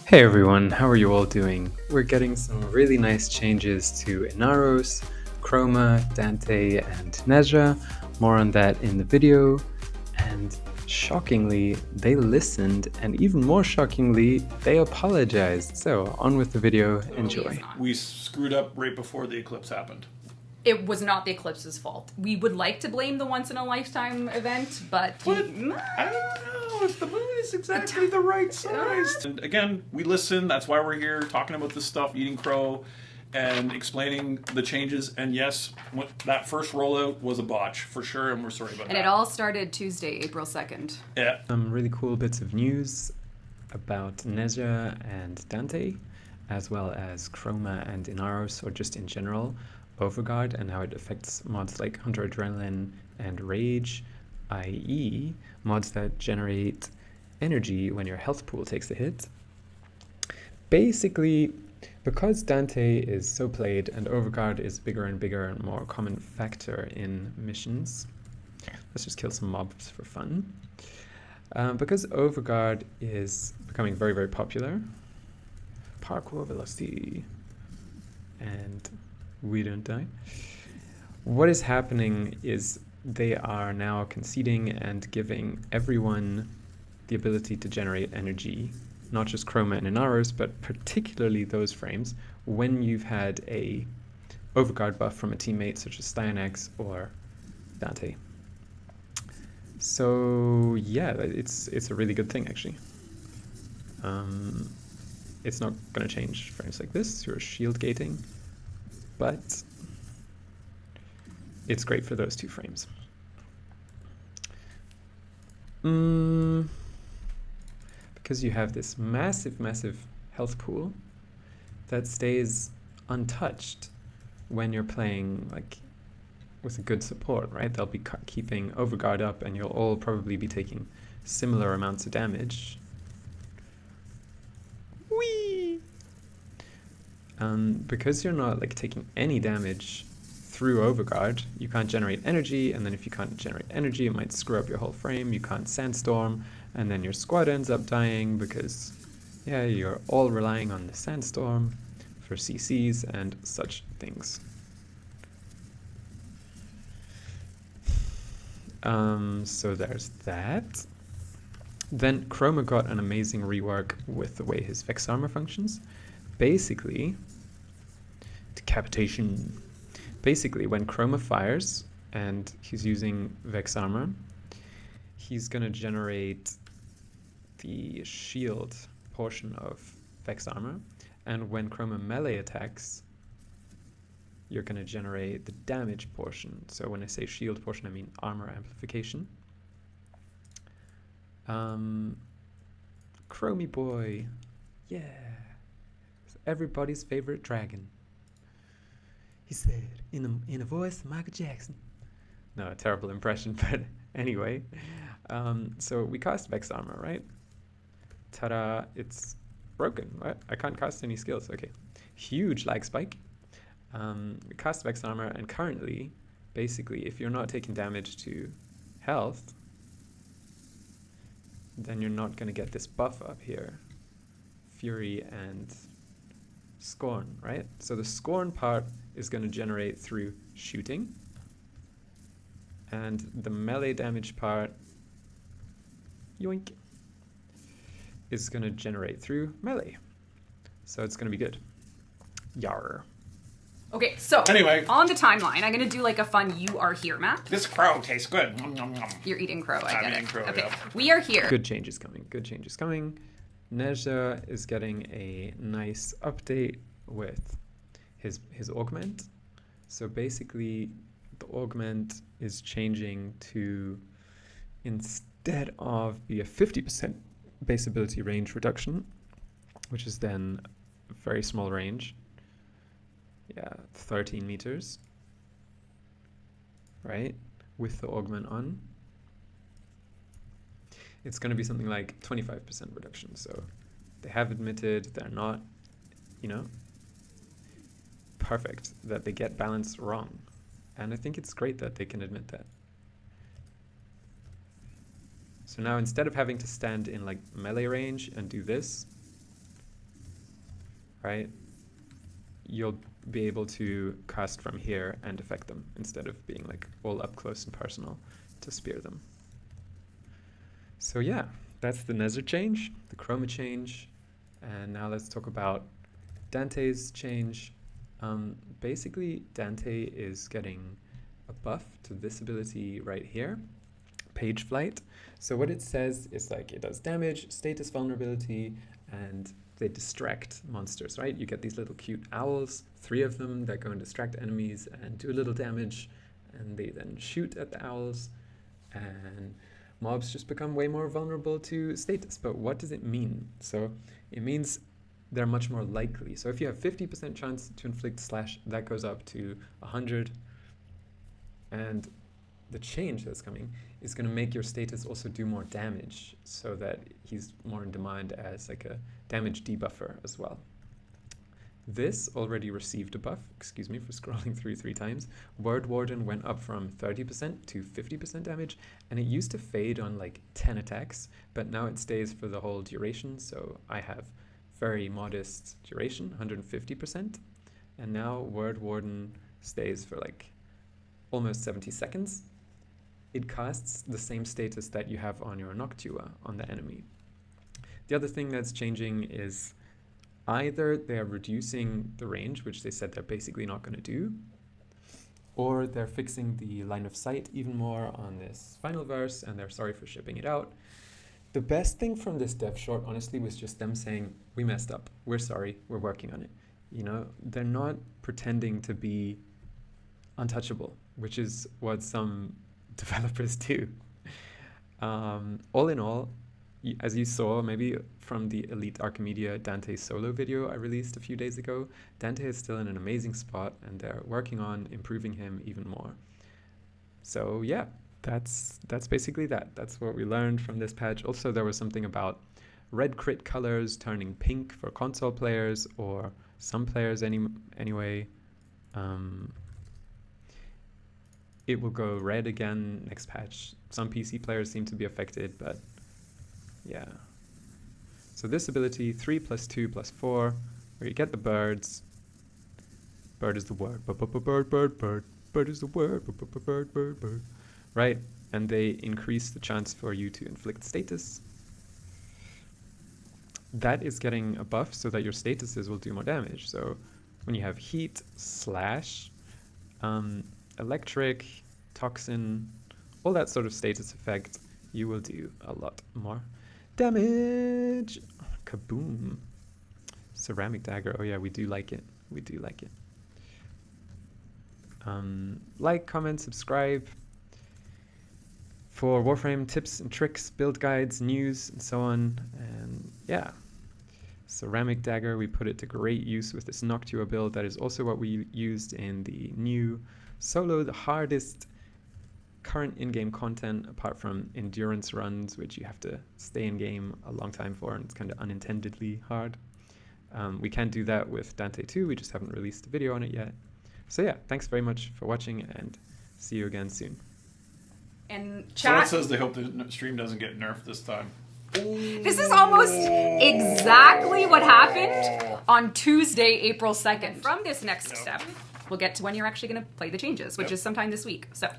Hey everyone, how are you all doing? We're getting some really nice changes to Inaros, Chroma, Dante, and Nezha. More on that in the video. And shockingly, they listened, and even more shockingly, they apologized. So, on with the video, enjoy. We screwed up right before the eclipse happened. It was not the eclipse's fault. We would like to blame the once-in-a-lifetime event, but... I don't know if the moon is exactly the right size. And again, we listen. That's why we're here talking about this stuff, eating crow, and explaining the changes. And yes, that first rollout was a botch, for sure, and we're sorry about that. And it all started Tuesday, April 2nd. Yeah. Some really cool bits of news about Nezha and Dante, as well as Chroma and Inaros, or just in general, Overguard, and how it affects mods like Hunter Adrenaline and Rage, i.e. mods that generate energy when your health pool takes a hit. Basically, because Dante is so played and Overguard is bigger and bigger and more common factor in missions, let's just kill some mobs for fun. Because Overguard is becoming very, very popular, parkour velocity, and we don't die. What is happening is they are now conceding and giving everyone the ability to generate energy, not just Chroma and Inaros, but particularly those frames when you've had a Overguard buff from a teammate such as Styanax or Dante. So yeah, it's a really good thing actually. It's not going to change frames like this through shield gating, but it's great for those two frames. Because you have this massive, massive health pool that stays untouched when you're playing like with a good support, right? They'll be keeping Overguard up and you'll all probably be taking similar amounts of damage. Whee! Because you're not like taking any damage through Overguard, you can't generate energy, and then if you can't generate energy, it might screw up your whole frame. You can't Sandstorm, and then your squad ends up dying because, yeah, you're all relying on the Sandstorm for CCs and such things. So there's that. Then Chroma got an amazing rework with the way his Vex armor functions. Basically, decapitation. Basically, when Chroma fires and he's using Vex armor, he's going to generate the shield portion of Vex armor. And when Chroma melee attacks, you're going to generate the damage portion. So when I say shield portion, I mean armor amplification. Chromie boy. Yeah. It's everybody's favorite dragon. He said in a voice of Michael Jackson. No, a terrible impression, but anyway. So we cast Vex armor, right? Ta-da, it's broken, right? I can't cast any skills, okay. Huge lag spike. We cast Vex armor, and currently, basically, if you're not taking damage to health, then you're not going to get this buff up here. Fury and Scorn, right? So the Scorn part is going to generate through shooting, and the melee damage part, yoink, is going to generate through melee. So it's going to be good. Yarr. Okay, so Anyway. on the timeline, I'm going to do like a fun You Are Here map. This crow tastes good. Nom, nom, nom. You're eating crow, I get eating it. crow, Okay, yeah. we are here. Good changes coming. Good changes coming. Nezha is getting a nice update with his augment. So basically, the augment is changing to, instead of be a 50% base ability range reduction, which is then a very small range. Yeah, 13 meters, right? With the augment on, it's going to be something like 25% reduction. So they have admitted they're not, perfect, that they get balance wrong. And I think it's great that they can admit that. So now instead of having to stand in like melee range and do this, right, you'll be able to cast from here and affect them instead of being like all up close and personal to spear them. So yeah, that's the Nezha change, the Chroma change, and now let's talk about Dante's change. Basically, Dante is getting a buff to this ability right here, Page Flight. So what it says is like it does damage, status vulnerability, and they distract monsters, right? You get these little cute owls, 3 of them that go and distract enemies and do a little damage, and they then shoot at the owls, and mobs just become way more vulnerable to status. But what does it mean? So it means they're much more likely. So if you have 50% chance to inflict slash, that goes up to 100. And the change that's coming is going to make your status also do more damage, so that he's more in demand as like a damage debuffer as well. This already received a buff, excuse me for scrolling through 3 times. Word Warden went up from 30% to 50% damage, and it used to fade on like 10 attacks, but now it stays for the whole duration. So I have very modest duration, 150%, and now Word Warden stays for like almost 70 seconds. It casts the same status that you have on your Noctua on the enemy. The other thing that's changing is either they're reducing the range, which they said they're basically not going to do, or they're fixing the line of sight even more on this final verse, and they're sorry for shipping it out. The best thing from this dev short, honestly, was just them saying, we messed up, we're sorry, we're working on it. You know, they're not pretending to be untouchable, which is what some developers do. All in all, as you saw maybe from the Elite Archimedia Dante solo video I released a few days ago, Dante is still in an amazing spot, and they're working on improving him even more. So yeah, that's basically that. That's what we learned from this patch. Also, there was something about red crit colors turning pink for console players, or some players anyway. It will go red again next patch. Some PC players seem to be affected, but yeah. So this ability, 3 + 2 + 4, where you get the birds. Bird is the word. Bird, bird, bird. Bird is the word. Bird, bird, bird. Right? And they increase the chance for you to inflict status. That is getting a buff so that your statuses will do more damage. So when you have heat, slash, electric, toxin, all that sort of status effect, you will do a lot more damage. Kaboom. Ceramic dagger. Oh yeah, we do like it. We do like it. Like, comment, subscribe for Warframe tips and tricks, build guides, news, and so on. And yeah, ceramic dagger, we put it to great use with this Noctua build. That is also what we used in the new solo, the hardest current in-game content, apart from endurance runs, which you have to stay in-game a long time for, and it's kind of unintendedly hard. We can't do that with Dante 2, we just haven't released a video on it yet. So yeah, thanks very much for watching, and see you again soon. And Someone chat. says they hope the stream doesn't get nerfed this time. This is almost exactly what happened on Tuesday, April 2nd. From this next step, we'll get to when you're actually going to play the changes, which is sometime this week. So.